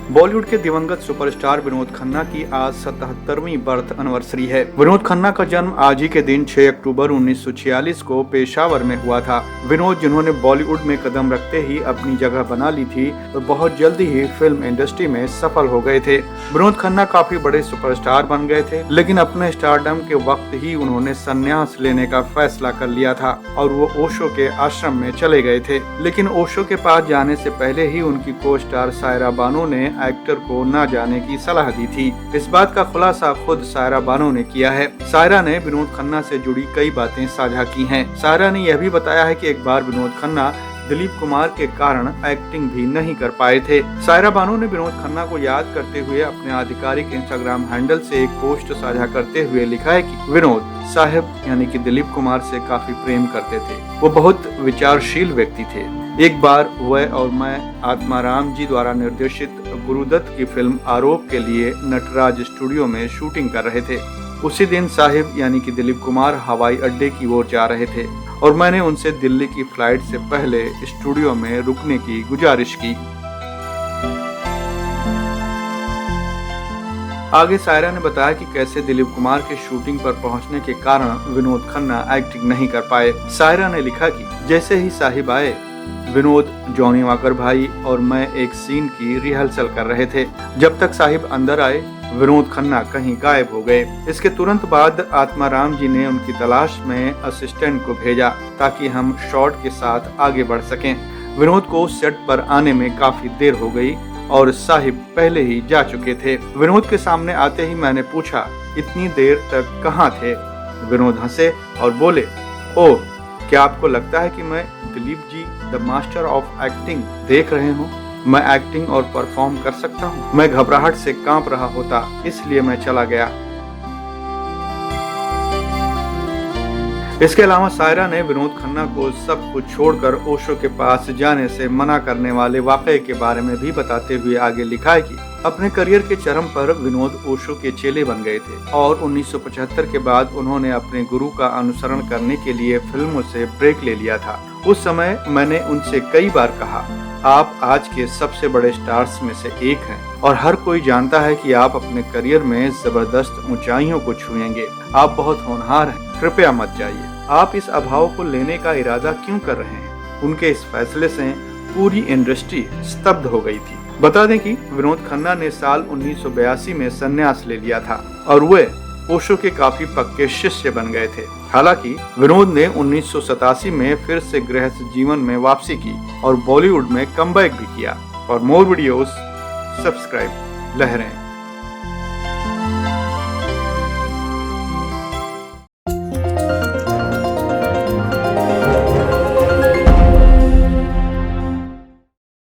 बॉलीवुड के दिवंगत सुपरस्टार विनोद खन्ना की आज 77वीं बर्थ एनिवर्सरी है। विनोद खन्ना का जन्म आज ही के दिन 6 अक्टूबर 1946 को पेशावर में हुआ था। विनोद, जिन्होंने बॉलीवुड में कदम रखते ही अपनी जगह बना ली थी, तो बहुत जल्दी ही फिल्म इंडस्ट्री में सफल हो गए थे। विनोद खन्ना काफी बड़े सुपरस्टार बन गए थे, लेकिन अपने स्टारडम के वक्त ही उन्होंने संन्यास लेने का फैसला कर लिया था और वो ओशो के आश्रम में चले गए थे। लेकिन ओशो के पास जाने से पहले ही उनकी को स्टार सायरा बानो ने एक्टर को न जाने की सलाह दी थी। इस बात का खुलासा खुद सायरा बानो ने किया है। सायरा ने विनोद खन्ना से जुड़ी कई बातें साझा की हैं। सायरा ने यह भी बताया है कि एक बार विनोद खन्ना दिलीप कुमार के कारण एक्टिंग भी नहीं कर पाए थे। सायरा बानो ने विनोद खन्ना को याद करते हुए अपने आधिकारिक इंस्टाग्राम हैंडल से एक पोस्ट साझा करते हुए लिखा है कि विनोद साहब यानी कि दिलीप कुमार से काफी प्रेम करते थे। वो बहुत विचारशील व्यक्ति थे। एक बार वह और मैं आत्माराम जी द्वारा निर्देशित गुरुदत्त की फिल्म आरोप के लिए नटराज स्टूडियो में शूटिंग कर रहे थे। उसी दिन साहिब यानी कि दिलीप कुमार हवाई अड्डे की ओर जा रहे थे और मैंने उनसे दिल्ली की फ्लाइट से पहले स्टूडियो में रुकने की गुजारिश की। आगे सायरा ने बताया कि कैसे दिलीप कुमार के शूटिंग पर पहुंचने के कारण विनोद खन्ना एक्टिंग नहीं कर पाए। सायरा ने लिखा कि जैसे ही साहिब आए, विनोद, जॉनी वाकर भाई और मैं एक सीन की रिहर्सल कर रहे थे। जब तक साहिब अंदर आए, विनोद खन्ना कहीं गायब हो गए। इसके तुरंत बाद आत्माराम जी ने उनकी तलाश में असिस्टेंट को भेजा ताकि हम शॉट के साथ आगे बढ़ सकें। विनोद को सेट पर आने में काफी देर हो गई और साहिब पहले ही जा चुके थे। विनोद के सामने आते ही मैंने पूछा, इतनी देर तक कहाँ थे? विनोद हंसे और बोले, ओह, क्या आपको लगता है कि मैं Dilip ji the master of acting देख रहे हूँ? मैं एक्टिंग और परफॉर्म कर सकता हूँ। मैं घबराहट से कांप रहा होता, इसलिए मैं चला गया। इसके अलावा सायरा ने विनोद खन्ना को सब कुछ छोड़कर ओशो के पास जाने से मना करने वाले वाकये के बारे में भी बताते हुए आगे लिखा है कि अपने करियर के चरम पर विनोद ओशो के चेले बन गए थे और 1975 के बाद उन्होंने अपने गुरु का अनुसरण करने के लिए फिल्मों से ब्रेक ले लिया था। उस समय मैंने उनसे कई बार कहा, आप आज के सबसे बड़े स्टार्स में से एक हैं और हर कोई जानता है कि आप अपने करियर में जबरदस्त ऊंचाइयों को छुएंगे। आप बहुत होनहार हैं, कृपया मत जाइए। आप इस अभाव को लेने का इरादा क्यों कर रहे हैं? उनके इस फैसले से पूरी इंडस्ट्री स्तब्ध हो गई थी। बता दें कि विनोद खन्ना ने साल 1982 में संन्यास ले लिया था और वे ओशो के काफी पक्के शिष्य बन गए थे। हालांकि विनोद ने 1987 में फिर से गृहस्थ जीवन में वापसी की और बॉलीवुड में कमबैक भी किया। फॉर मोर वीडियोस सब्सक्राइब लहरें।